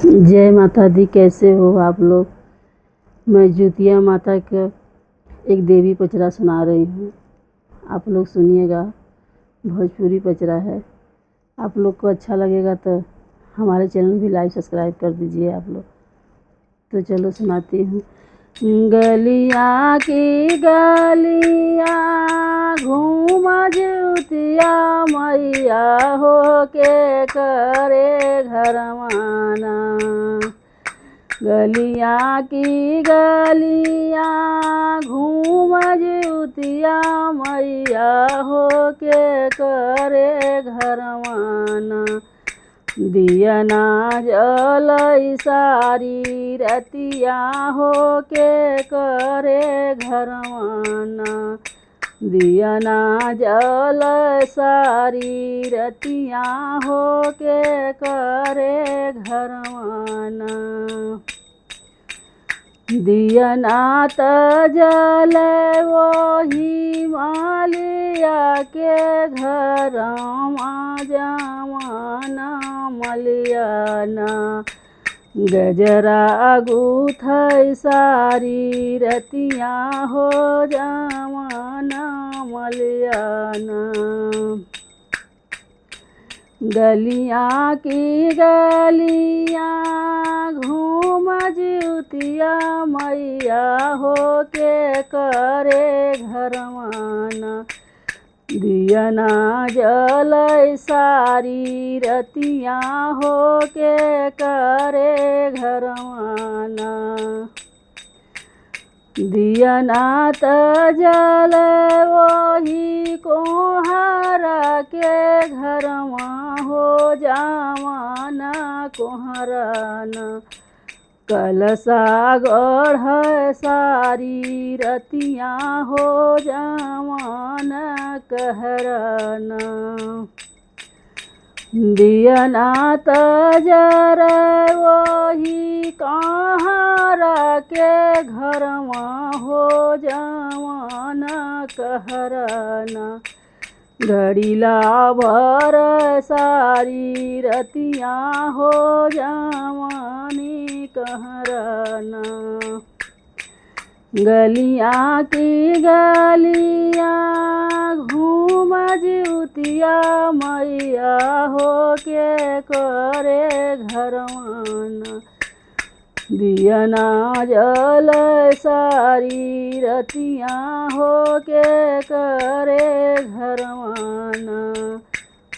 जय माता दी। कैसे हो आप लोग। मैं ज्योतिया माता का एक देवी पचरा सुना रही हूँ। आप लोग सुनिएगा। भोजपुरी पचरा है। आप लोग को अच्छा लगेगा तो हमारे चैनल भी लाइक सब्सक्राइब कर दीजिए आप लोग। तो चलो सुनाती हूँ। गलिया की गलिया घूम ज्योतिया मैया हो के करे घरवाना। गलिया की गलिया घूम ज्योतिया मैया हो के करे घरवाना। दियना जलई सारी रतिया हो के करे घरवाना। दियना जल सारी रतिया हो के करे घरवाना। दियना त जल वही मालिया के घरमा जमाना मलियाना। गजरा गुथै सारी रतिया हो जमाना मलियाना। गलिया की गलिया घूम ज्योतिया मैया हो के करे घरवाना। दियना जलई सारी रतिया हो के करे घरवाना। दियना त जल वही कोहरा के घरमा हो जमाना कोहराना। कलसा गढ़ सारी रतिया हो जमाना कहराना। दियना त जर वही कहरा के घरमा हो जमाना कहराना। घड़ीला भर सारी रतिया हो जमानी कहराना। गलिया की गलिया घूम ज्योतिया मैया हो के करे घरवाना। दियना जल सारी रतिया हो के करे घरवाना।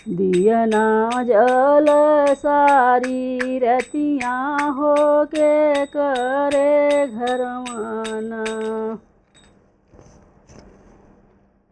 दियना जल सारी रतिया हो के करे घरवाना।